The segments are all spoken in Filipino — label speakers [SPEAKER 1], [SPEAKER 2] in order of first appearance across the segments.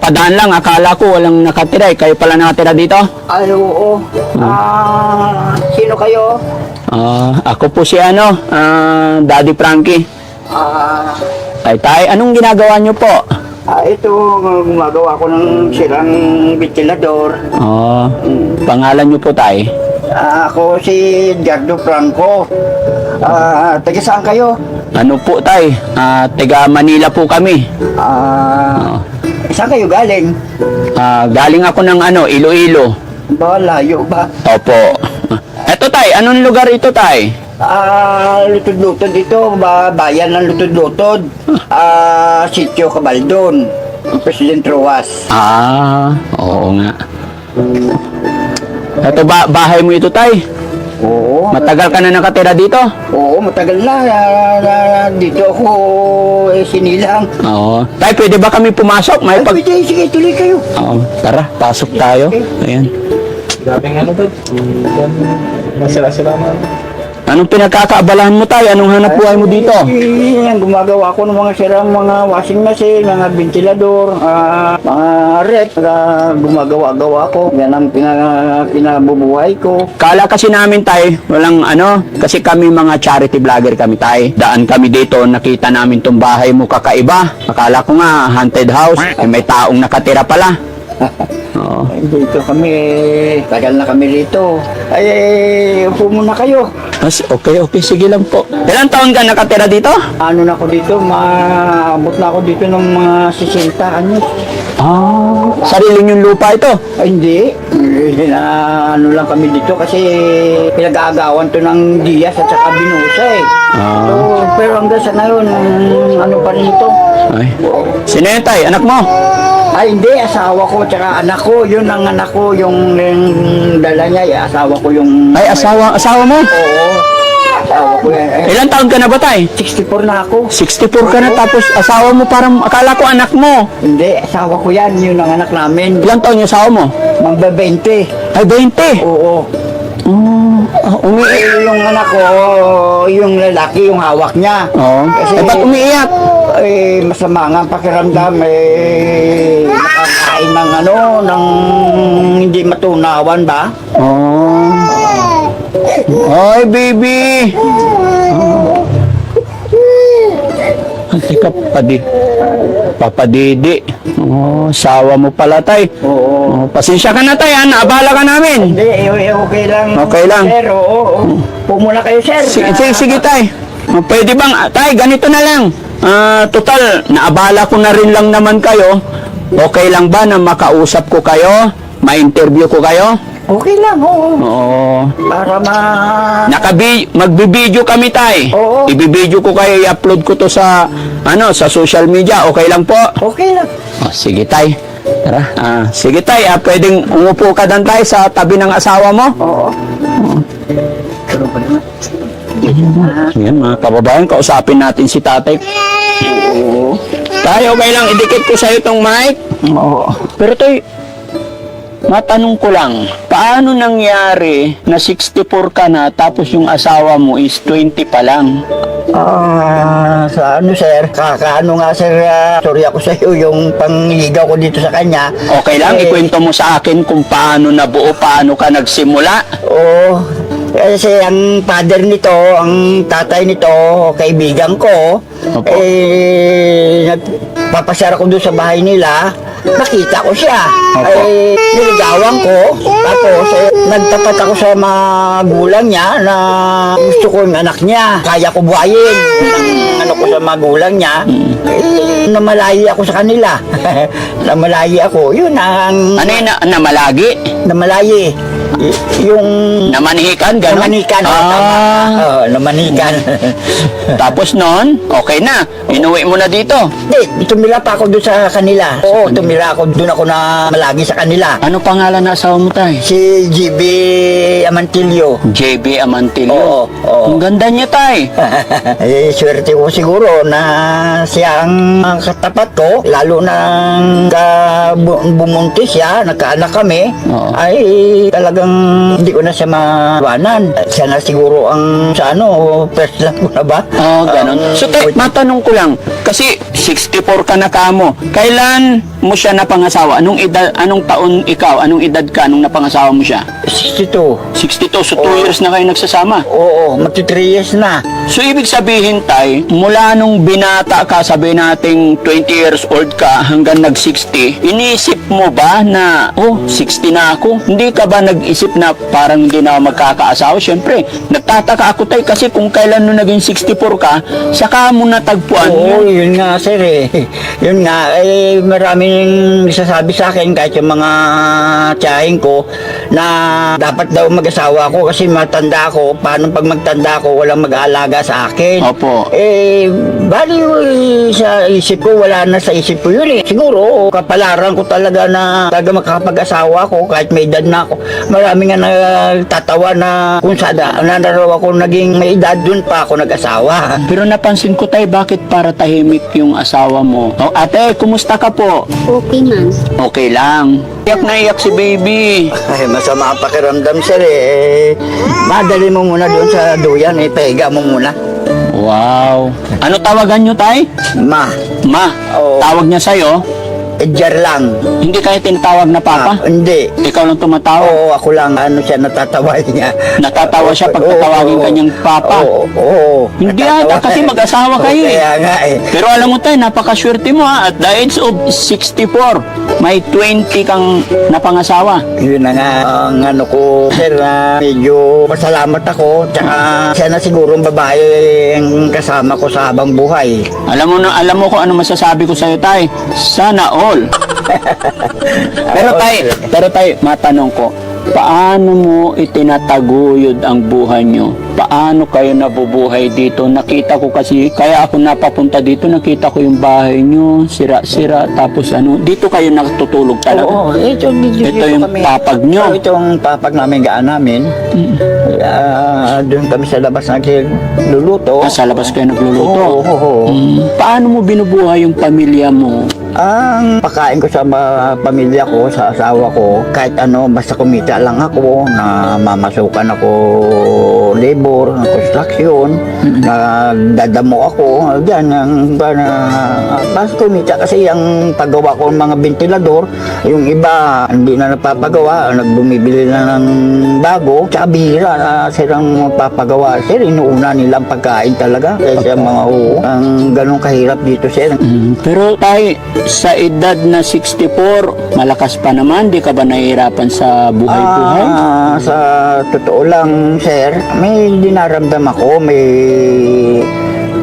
[SPEAKER 1] Napadaan lang, akala ko walang nakatira. Kayo pala nakatira dito?
[SPEAKER 2] Ay, oo. Sino kayo?
[SPEAKER 1] Ako po si Daddy Frankie. Ay, tay, anong ginagawa niyo po?
[SPEAKER 2] Ito, gumagawa ko ng sirang ventilador.
[SPEAKER 1] Pangalan niyo po, tay?
[SPEAKER 2] Ako si Edgardo Franco. Taga saan kayo?
[SPEAKER 1] Ano po, tay? Taga Manila po kami.
[SPEAKER 2] Saan kayo galing?
[SPEAKER 1] Galing ako ng Iloilo.
[SPEAKER 2] Ba, layo ba?
[SPEAKER 1] Opo. Eto, tay, anong lugar ito, tay?
[SPEAKER 2] Lutod-lutod ito, bayan ng Lutod-lutod. Sitio Cabaldon, President Roas.
[SPEAKER 1] Oo nga. Eto bahay mo ito, tay?
[SPEAKER 2] Oo.
[SPEAKER 1] Matagal ka na nakatira dito?
[SPEAKER 2] Oo, matagal na. Dito ako sinilang.
[SPEAKER 1] Oo. Tay, pwede ba kami pumasok? May
[SPEAKER 2] Ay, pwede, sige, tuloy kayo.
[SPEAKER 1] Oo. Tara, pasok tayo. Ayan.
[SPEAKER 3] Grabing to. Masira-sira mo.
[SPEAKER 1] Anong pinagkakaabalahan mo, tay? Anong hanap buhay mo dito?
[SPEAKER 2] Ang gumagawa ko ng mga sirang mga washing machine, mga ventilador, mga rep, gumagawa-gawa ko. Yan ang pinabubuhay ko.
[SPEAKER 1] Kala kasi namin, tay, walang kasi kami mga charity vlogger kami, tay. Daan kami dito, nakita namin tong bahay mo kakaiba. Akala ko nga, haunted house. May taong nakatira pala. Oo.
[SPEAKER 2] Dito kami, tagal na kami rito. Upo muna kayo.
[SPEAKER 1] Okay, sige lang po. Ilang taon ka nakatira dito?
[SPEAKER 2] Ano na ako dito, maabot na ako dito ng mga 60 anyos.
[SPEAKER 1] Sarili yung lupa ito?
[SPEAKER 2] Ay, hindi. Ano lang kami dito kasi pinag-aagawan to ng Diaz at saka Binusa eh. So, pero hanggang sa ngayon, ano pa rin ito?
[SPEAKER 1] Ay. Sino yun, tay? Anak mo?
[SPEAKER 2] Ay, hindi. Asawa ko tsaka anak ko. Yun ang anak ko. Yung dala niya, asawa ko yung...
[SPEAKER 1] Ay, asawa mo?
[SPEAKER 2] Oo. Asawa ko yan.
[SPEAKER 1] Ilang taon ka na ba, tay?
[SPEAKER 2] 64 na ako.
[SPEAKER 1] 64 ka na, tapos asawa mo parang, akala ko anak mo.
[SPEAKER 2] Hindi, asawa ko yan. Yun ang anak namin.
[SPEAKER 1] Ilang taon yung asawa mo?
[SPEAKER 2] Magba 20.
[SPEAKER 1] Ay, 20.
[SPEAKER 2] Oo. Yung anak ko, yung lalaki, yung hawak niya.
[SPEAKER 1] Oo. Ba't umiiyak?
[SPEAKER 2] Masama nga ang pakiramdam. Nakakain ng ng hindi matunawan ba?
[SPEAKER 1] Ay, baby. Teka, Papadidi. Sawa mo pala, tay.
[SPEAKER 2] Oo.
[SPEAKER 1] Pasensya ka na, tay, naabala ka namin.
[SPEAKER 2] Hindi, okay lang.
[SPEAKER 1] Okay lang.
[SPEAKER 2] Sir, oo. Pumula kayo, sir.
[SPEAKER 1] Sige, tay. Pwede bang, tay, ganito na lang. Total, naabala ko na rin lang naman kayo. Okay lang ba na makausap ko kayo? Ma-interview ko kayo?
[SPEAKER 2] Okay lang, oo.
[SPEAKER 1] Oo.
[SPEAKER 2] Para
[SPEAKER 1] Magbibideo kami, tay.
[SPEAKER 2] Oo.
[SPEAKER 1] Ibibideo ko kayo, i-upload ko to sa sa social media. Okay lang po?
[SPEAKER 2] Okay lang.
[SPEAKER 1] Sige, tay. Tara. Sige, tay. Pwedeng umupo ka dan, tay, sa tabi ng asawa mo?
[SPEAKER 2] Oo. Pero pa naman.
[SPEAKER 1] Yan, mga kababayan, kausapin natin si tatay.
[SPEAKER 2] Oo.
[SPEAKER 1] Tay, okay lang, idikit ko sa'yo itong mic.
[SPEAKER 2] Oo.
[SPEAKER 1] Pero tay, matanong ko lang, paano nangyari na 64 ka na tapos yung asawa mo is 20 pa lang?
[SPEAKER 2] Sa sir? Kakaano nga, sir, sorry ako sa iyo, yung pangligaw ko dito sa kanya.
[SPEAKER 1] Okay lang, ikwento mo sa akin kung paano nabuo, paano ka nagsimula.
[SPEAKER 2] Oo. Kasi ang father nito, ang tatay nito, kaibigan ko,
[SPEAKER 1] Opo.
[SPEAKER 2] nagpapasyara ko doon sa bahay nila, nakita ko siya.
[SPEAKER 1] Opo.
[SPEAKER 2] Niligawan ko, tapos nagtapat ako sa magulang niya na gusto ko yung anak niya. Kaya ko buhayin ang ko sa magulang niya. Namalayi ako sa kanila. Namalayi ako. Yun ang...
[SPEAKER 1] Ano yun, namalagi?
[SPEAKER 2] Namalayi. Yung...
[SPEAKER 1] Namanihikan, gano'n?
[SPEAKER 2] Namanikan. Namanikan.
[SPEAKER 1] Tapos noon, okay na. Inuwi mo na dito.
[SPEAKER 2] Hindi, tumira pa ako doon sa kanila. Oo, tumira ako. Doon ako na malagi sa kanila.
[SPEAKER 1] Ano pangalan na asawa mo, tay?
[SPEAKER 2] Si GB Amantilio.
[SPEAKER 1] JB Amantilio.
[SPEAKER 2] Oo.
[SPEAKER 1] Ang ganda niya, tay.
[SPEAKER 2] Swerte ko siguro na siya ang katapat ko. Lalo na bumuntis siya, nagkaanak kami,
[SPEAKER 1] Oo.
[SPEAKER 2] ay talagang hindi ko na siya mawanan. Siya na siguro ang sa first love ko na ba?
[SPEAKER 1] Ganon. So, matanong ko lang, kasi 64 ka na kamo. Kailan mo siya napangasawa? Anong taon ikaw? Anong edad ka nung napangasawa mo siya?
[SPEAKER 2] 62.
[SPEAKER 1] 62. So, 2 years na kayo nagsasama.
[SPEAKER 2] Oo, magti 3 years na.
[SPEAKER 1] So, ibig sabihin, Tay, mula nung binata ka, sabihin nating 20 years old ka hanggang nag-60, iniisip mo ba na, 60 na ako? Hindi ka ba nag-isip na parang hindi na ako magkakaasawa? Siyempre, nagtataka ako, Tay, kasi kung kailan nung naging 64 ka, saka mo natagpuan
[SPEAKER 2] Oo,
[SPEAKER 1] yun.
[SPEAKER 2] yun nga sir eh. Yun nga, maraming sasabi sa akin kahit yung mga tiyahin ko na dapat daw mag-asawa ako kasi matanda ako. Paano pag magtanda ako, walang mag-aalaga sa akin?
[SPEAKER 1] Opo.
[SPEAKER 2] Bali sa isip ko, wala na sa isip ko yun eh. Siguro, kapalaran ko talaga na makakapag-asawa ako kahit may edad na ako. Marami nga nagtatawa na kung sada, nanaraw ako naging may edad, dun pa ako nag-asawa.
[SPEAKER 1] Pero napansin ko, Tay, bakit para tahimik yung asawa mo? Ate, kumusta ka po?
[SPEAKER 3] Okay man.
[SPEAKER 1] Okay lang. Iyak na iyak si baby.
[SPEAKER 2] Ay, masama ang pakiramdam sir eh. Madali mo muna doon sa duyan eh. Pahiga mo muna.
[SPEAKER 1] Wow. Ano tawagan nyo, Tay?
[SPEAKER 2] Ma,
[SPEAKER 1] Ma.
[SPEAKER 2] Oo.
[SPEAKER 1] Tawag niya sa'yo?
[SPEAKER 2] edjar lang.
[SPEAKER 1] Hindi kayo tinatawag na Papa?
[SPEAKER 2] Hindi.
[SPEAKER 1] Ikaw lang tumatawag?
[SPEAKER 2] Oo, ako lang. Siya natatawa niya.
[SPEAKER 1] Natatawa siya pag tatawagin kanyang Papa?
[SPEAKER 2] Oo.
[SPEAKER 1] Hindi ata, kasi mag-asawa kayo eh.
[SPEAKER 2] Kaya nga eh.
[SPEAKER 1] Pero alam mo Tay, napakaswerte mo ha. At the age of 64, may 20 kang napangasawa.
[SPEAKER 2] Yun na nga ang ko, sir, na medyo pasalamat ako. Tsaka siya na siguro ang babae ang kasama ko sa habang buhay.
[SPEAKER 1] Alam mo kung ano masasabi ko sa'yo, Tay. Sana all. pero tay, matanong ko, paano mo itinataguyod ang buhay nyo? Paano kayo nabubuhay dito? Nakita ko kasi, kaya ako napapunta dito, nakita ko yung bahay nyo, sira-sira, tapos dito kayo natutulog talaga?
[SPEAKER 2] Oo, ito
[SPEAKER 1] yung
[SPEAKER 2] kami.
[SPEAKER 1] papag nyo?
[SPEAKER 2] Ito yung papag namin, gaan namin. Doon kami sa labas nagluluto.
[SPEAKER 1] Sa labas kayo nagluluto?
[SPEAKER 2] Oo.
[SPEAKER 1] Paano mo binubuhay yung pamilya mo?
[SPEAKER 2] Ang pakain ko sa pamilya ko, sa asawa ko, kahit basta kumita lang ako, na mamasukan ako labor, ng construction, nagdadamo ako, dyan, basta kumita kasi ang paggawa ko ng mga ventilador, yung iba hindi na napapagawa, nagbumibili na ng bago, tsaka bihira na silang papagawa. Sir, inuuna nilang pagkain talaga, kaya mga ang ganong kahirap dito, sir.
[SPEAKER 1] Pero tay, sa edad na 64, malakas pa naman, di ka ba nahihirapan sa buhay-buhay?
[SPEAKER 2] Sa totoo lang, sir, may dinaramdam ako, may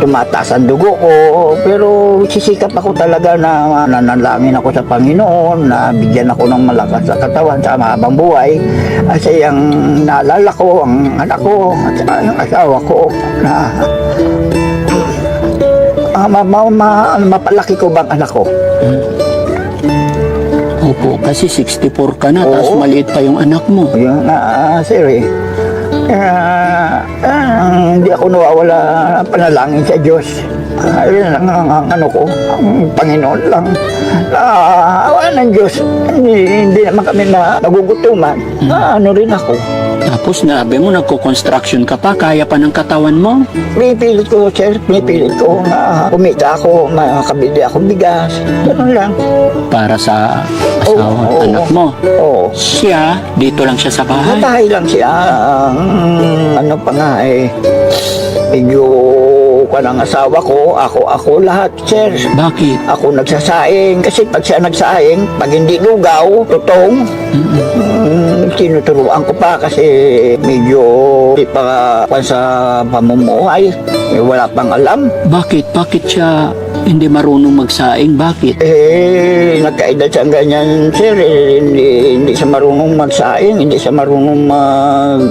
[SPEAKER 2] tumataas ang dugo ko, pero sisikap ako talaga na nanalangin ako sa Panginoon, na bigyan ako ng malakas sa katawan sa mahabang buhay. Kasi ang naalala ko, ang anak ko, at saka yung asawa ko, na mapalaki ko bang anak ko?
[SPEAKER 1] Opo, kasi 64 ka na,
[SPEAKER 2] Oo.
[SPEAKER 1] tapos maliit pa yung anak mo.
[SPEAKER 2] Yun sir eh. Hindi ako nawawala panalangin sa Diyos. Yun lang ang ko, ang Panginoon lang. Awa ng Diyos. Hindi naman kami na nagugutuman. Rin ako.
[SPEAKER 1] Tapos nabi mo, nagko-construction ka pa, kaya pa ng katawan mo.
[SPEAKER 2] Pinipilit ko, sir. Pinipilit ko na kumita ako, makabili ako bigas. Ganun lang.
[SPEAKER 1] Para sa asawa at anak mo.
[SPEAKER 2] Oo.
[SPEAKER 1] Siya, dito lang siya sa bahay.
[SPEAKER 2] Matay lang siya. Ano pa nga eh. Medyo ng asawa ko, ako lahat, sir.
[SPEAKER 1] Bakit?
[SPEAKER 2] Ako nagsasaing. Kasi pag siya nagsaing, pag hindi lugaw, tutong, tinuturuan ko pa kasi medyo di pa sa pamumuhay. Wala pang alam.
[SPEAKER 1] Bakit? Bakit siya hindi marunong magsaing? Bakit?
[SPEAKER 2] Nagkaedad siya ganyan, sir. Hindi siya marunong magsaing, hindi siya marunong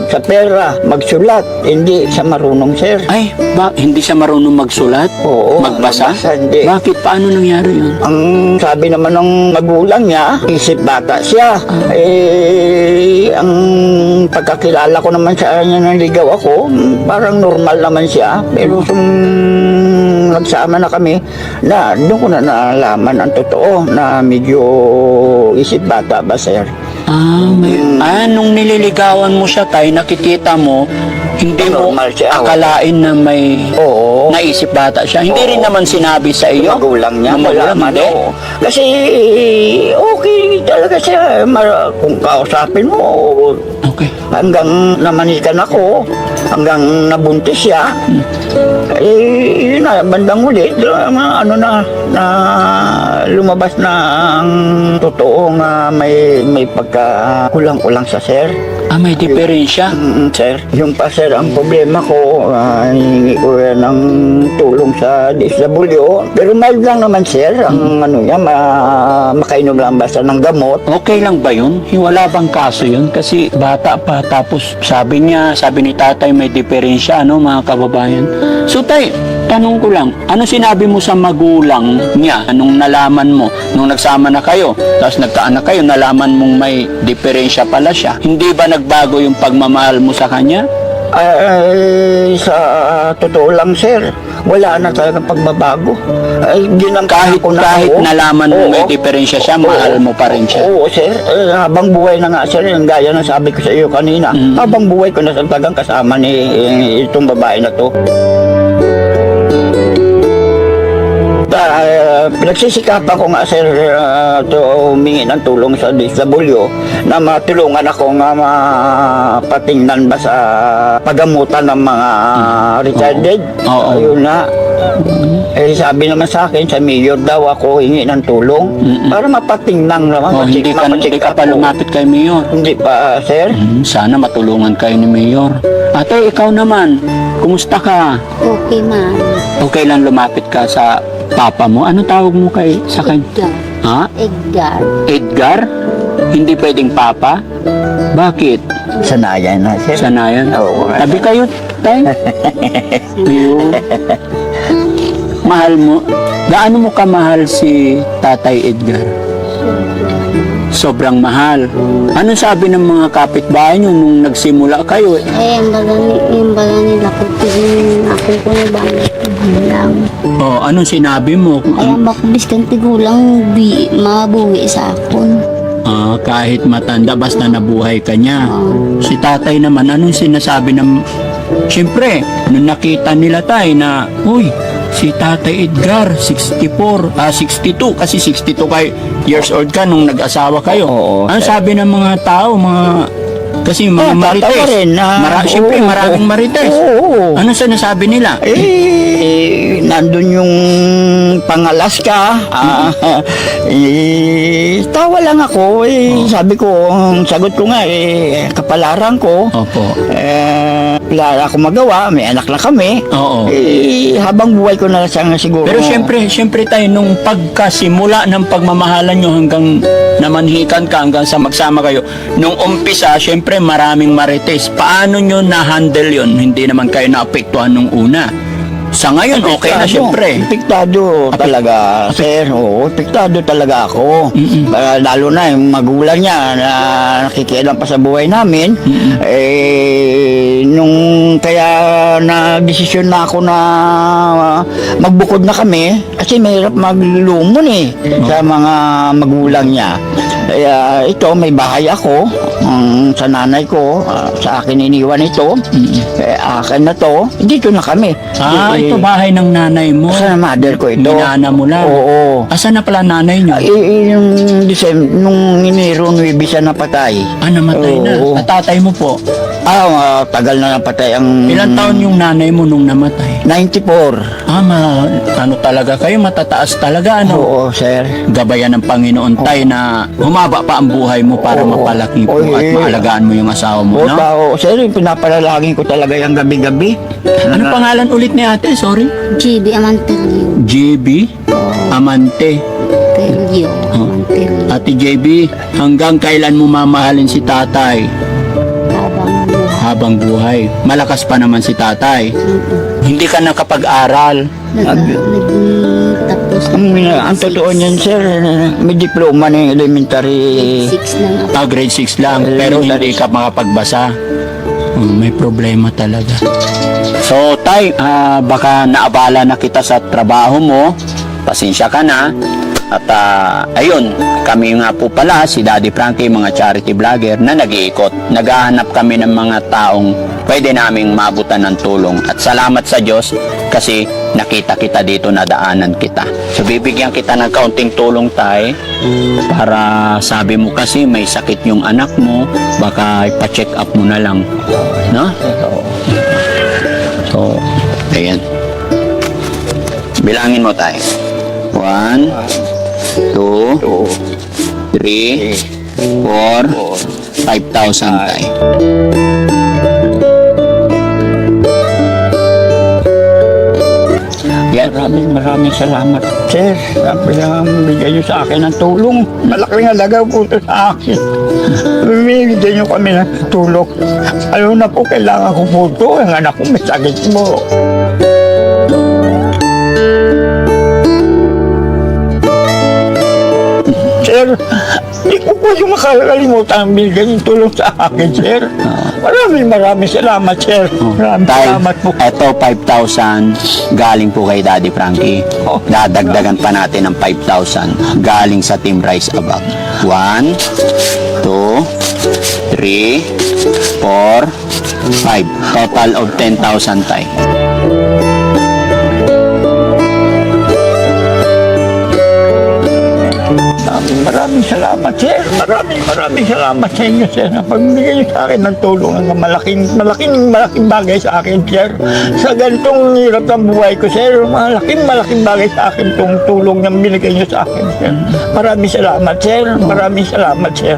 [SPEAKER 2] sa pera, magsulat. Hindi siya marunong, sir.
[SPEAKER 1] Ay, hindi siya marunong magsulat?
[SPEAKER 2] Oo.
[SPEAKER 1] Magbasa?
[SPEAKER 2] Hindi.
[SPEAKER 1] Bakit? Paano nangyari yun?
[SPEAKER 2] Ang sabi naman ng magulang niya, isip bata siya. Ang pagkakilala ko naman sa kanya nang ligaw ako, parang normal naman siya. Pero nagsama na kami, na doon ko na nalaman ang totoo na medyo isip bata ba, sir?
[SPEAKER 1] Nung nililigawan mo siya, tay, nakikita mo, hindi mo
[SPEAKER 2] Normal siya,
[SPEAKER 1] akalain na may
[SPEAKER 2] Oo.
[SPEAKER 1] naisip bata siya. Hindi rin naman sinabi sa iyo.
[SPEAKER 2] Magulang niya,
[SPEAKER 1] Ng magulang,
[SPEAKER 2] wala man,
[SPEAKER 1] hindi.
[SPEAKER 2] oo. Kasi okay talaga siya. Kung kausapin mo,
[SPEAKER 1] Okay.
[SPEAKER 2] hanggang namanikan ako, hanggang nabuntis siya. Yun na, bandang huli, ano na lumabas na ang totoo nga may pagka kulang-kulang sa sir.
[SPEAKER 1] May diferensya.
[SPEAKER 2] Sir, yung pa sir, ang problema ko, hihingi ko yan ng tulong sa DSW. Pero mild lang naman sir, ang ano niya, makainom lang basta ng gamot.
[SPEAKER 1] Okay lang ba yun? Wala bang kaso yun? Kasi bata pa, tapos sabi ni tatay may diferensya, ano mga kababayan? So tay, tanong ko lang, ano sinabi mo sa magulang niya nung nalaman mo, nung nagsama na kayo, tapos nagkaanak kayo, nalaman mong may diferensya pala siya? Hindi ba nagbago yung pagmamahal mo sa kanya?
[SPEAKER 2] Sa totoo lang sir, wala na talagang pagbabago.
[SPEAKER 1] Kahit
[SPEAKER 2] ako.
[SPEAKER 1] nalaman mo may
[SPEAKER 2] Oo.
[SPEAKER 1] diferensya siya, mahal mo pa rin siya.
[SPEAKER 2] Oo sir, habang buhay na nga sir, yung gaya ng sabi ko sa iyo kanina, habang buhay ko na talagang kasama ni itong babae na to. Pinagsisikapan ko nga sir to humingi ng tulong sa DSW na matulungan ako nga mapatingnan ba sa pagamutan ng mga retarded.
[SPEAKER 1] Oo.
[SPEAKER 2] Ayun na. Sabi naman sa akin, sa mayor daw ako hingi ng tulong para mapatingnan naman.
[SPEAKER 1] Hindi ka pa lumapit kay Mayor.
[SPEAKER 2] Hindi pa, sir.
[SPEAKER 1] Sana matulungan kayo ni Mayor. Ate, ikaw naman, kumusta ka?
[SPEAKER 3] Okay, ma'am.
[SPEAKER 1] Okay lang lumapit ka sa papa mo? Ano tawag mo sa kanya?
[SPEAKER 3] Edgar.
[SPEAKER 1] Ha?
[SPEAKER 3] Edgar.
[SPEAKER 1] Edgar? Hindi pwedeng papa? Bakit?
[SPEAKER 2] Sanayan na, sir.
[SPEAKER 1] Sanayan?
[SPEAKER 2] Oo.
[SPEAKER 1] Tabi kayo, tay? Ayun. Mahal mo? Gaano mo kamahal si Tatay Edgar? Sobrang mahal. Ano sabi ng mga kapitbahay nyo nung nagsimula kayo?
[SPEAKER 3] Yung baga nila ko, tigin ako ko na ba? Tigulang.
[SPEAKER 1] Anong sinabi mo?
[SPEAKER 3] Ay, ang bakbis kang tigulang mabuhi sa akon.
[SPEAKER 1] Kahit matanda, basta nabuhay ka niya. Si tatay naman, anong sinasabi ng... Siyempre, nung nakita nila tayo na, uy, si Tatay Edgar, 62, kasi 62 years old ka nung nag-asawa kayo.
[SPEAKER 2] Oo,
[SPEAKER 1] Ano sabi ng mga tao, kasi mga marites.
[SPEAKER 2] tatawa rin,
[SPEAKER 1] Siyempre,
[SPEAKER 2] oo,
[SPEAKER 1] maraming marites.
[SPEAKER 2] Oo.
[SPEAKER 1] Ano sinasabi nila?
[SPEAKER 2] Nandun yung pangalas ka. Tawa lang ako. Sabi ko, ang sagot ko nga, kapalaran ko.
[SPEAKER 1] Opo.
[SPEAKER 2] Wala ako magawa, may anak na kami.
[SPEAKER 1] Oo.
[SPEAKER 2] Habang buhay ko na lang siguro.
[SPEAKER 1] Pero siyempre tayo, nung pagkasimula ng pagmamahalan nyo hanggang namanhikan ka, hanggang sa magsama kayo, nung umpisa, siyempre maraming marites. Paano nyo na-handle yon? Hindi naman kayo naapektuhan nung una. Sa ngayon, okay na siyempre.
[SPEAKER 2] Apektado talaga, sir. Oo, apektado talaga ako. Lalo na yung magulang niya na nakikialam pa sa buhay namin. Nung kaya nagdesisyon na ako na magbukod na kami, kasi mahirap maglumon sa mga magulang niya. Kaya ito, may bahay ako sa nanay ko, sa akin iniwan ito. Akin na to, dito na kami.
[SPEAKER 1] Ito bahay ng nanay mo.
[SPEAKER 2] Sa mother ko ito.
[SPEAKER 1] Ninana mo lang.
[SPEAKER 2] Oo.
[SPEAKER 1] Asan na pala nanay nyo?
[SPEAKER 2] Yung nung Enero, Nuevo na patay.
[SPEAKER 1] Namatay na.
[SPEAKER 2] Oo.
[SPEAKER 1] At tatay mo po.
[SPEAKER 2] Tagal na napatay ang...
[SPEAKER 1] Ilang taon yung nanay mo nung namatay?
[SPEAKER 2] 94.
[SPEAKER 1] Ano talaga kayo? Matataas talaga, ano?
[SPEAKER 2] Oo, sir.
[SPEAKER 1] Gabayan ng Panginoon tayo na humaba pa ang buhay mo para
[SPEAKER 2] Oo.
[SPEAKER 1] mapalaki mo at maalagaan mo yung asawa mo, no?
[SPEAKER 2] Sir, pinapalalagin ko talaga yung gabi-gabi.
[SPEAKER 1] Ano pangalan ulit ni ate? Sorry?
[SPEAKER 3] GB Amantelio.
[SPEAKER 1] JB Amante.
[SPEAKER 3] Telio. Amantelio.
[SPEAKER 1] Ate JB, hanggang kailan mo mamahalin si tatay? Habang buhay. Malakas pa naman si tatay. Hindi ka nakapag-aral.
[SPEAKER 3] Nagtapos
[SPEAKER 2] Ang totoo niyan, sir, may diploma na yung elementary.
[SPEAKER 3] 6 lang ako.
[SPEAKER 1] Grade 6 lang, pero hindi ka makapagbasa. May problema talaga. So, tay, baka naabala na kita sa trabaho mo. pasensya ka na. At ayun, kami nga po pala, si Daddy Frankie, mga charity vlogger na nag-iikot. Naghahanap kami ng mga taong pwede naming mabutan ng tulong. At salamat sa Diyos kasi nakita kita dito, nadaanan kita. So bibigyan kita ng kaunting tulong tayo para sabi mo kasi may sakit yung anak mo, baka ipa-check up mo na lang. No? So, ayan. Bilangin mo tayo. 1, 2, 3, 4, 5,000 tayo. Yan.
[SPEAKER 2] Maraming salamat, sir. Bigyan niyo sa akin ng tulong. Malaking halaga po ito sa akin. Bigyan niyo kami ng tulong. Ayaw na po, kailangan ko po ito. Ang anak ko may sakit mo. Sir, hindi ko po yung makakalimutan ang binigyan yung tulong sa akin, sir. Maraming salamat, sir. Maraming
[SPEAKER 1] Tay,
[SPEAKER 2] salamat po.
[SPEAKER 1] eto 5,000 galing po kay Daddy Frankie. Dadagdagan pa natin ng 5,000 galing sa Team Rise Above. 1, 2, 3, 4, 5. Total of 10,000 tayo.
[SPEAKER 2] Maraming salamat, sir. Maraming salamat sa inyo, sir. Pagbigay niyo sa akin ng tulong ng malaking bagay sa akin, sir. Sa ganitong hirap ng buhay ko, sir, malaking bagay sa akin itong tulong na binigay niyo sa akin, sir. Maraming salamat, sir. Maraming salamat, sir.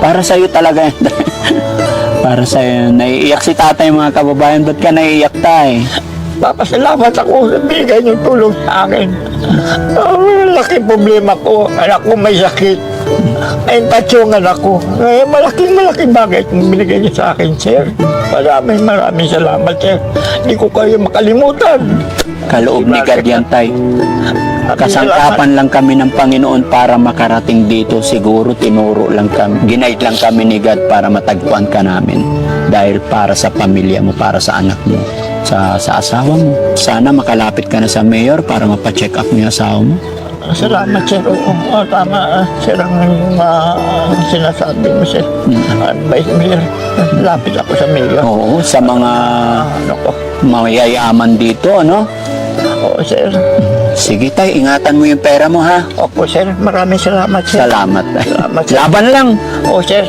[SPEAKER 1] Para sa'yo talaga yan. Para sa'yo. Naiiyak si tatay, mga kababayan. Ba't ka naiiyak, tay?
[SPEAKER 2] Papasalamat ako sa bigay niyong tulong sa akin. Laki problema ko. Anak ko may sakit. May infeksyon anak ko. Malaking bagay itong binigay niyo sa akin, sir. Maraming salamat, sir. Hindi ko kayo makalimutan.
[SPEAKER 1] Kaloob ni God yan, tay. Kasangkapan lang kami ng Panginoon para makarating dito. Siguro tinuro lang kami, ginaid lang kami ni God para matagpuan ka namin. Dahil para sa pamilya mo, para sa anak mo, sa asawa mo. Sana makalapit ka na sa mayor para mapacheck up mo yung asawa mo.
[SPEAKER 2] Salamat, sir. Oo, tama, sir, ang sinasabi mo, sir. Advice mo, sir. Lapit ako sa mayor.
[SPEAKER 1] Oo, sa mga
[SPEAKER 2] Ano ko?
[SPEAKER 1] mayayaman dito, ano?
[SPEAKER 2] Oo, sir.
[SPEAKER 1] Sige, tay, ingatan mo yung pera mo, ha?
[SPEAKER 2] Opo, sir. Maraming salamat, sir.
[SPEAKER 1] Salamat, tay.
[SPEAKER 2] Salamat, sir.
[SPEAKER 1] Laban lang.
[SPEAKER 2] Oo, sir.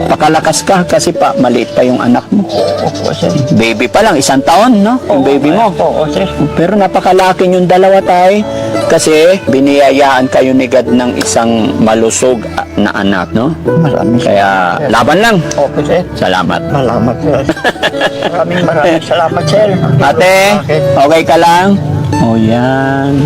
[SPEAKER 1] Pakalakas ka kasi pa, maliit pa yung anak mo.
[SPEAKER 2] Opo, sir.
[SPEAKER 1] Baby pa lang, 1 taon, no? Yung baby mo.
[SPEAKER 2] Oo, sir.
[SPEAKER 1] Pero napakalaki yung dalawa, tay. Kasi biniyayaan kayo ni God ng isang malusog na anak, no?
[SPEAKER 2] Maraming
[SPEAKER 1] Kaya laban lang.
[SPEAKER 2] Opo, sir.
[SPEAKER 1] Salamat.
[SPEAKER 2] Salamat, sir. Maraming salamat, sir.
[SPEAKER 1] Ate, okay ka lang? O yan.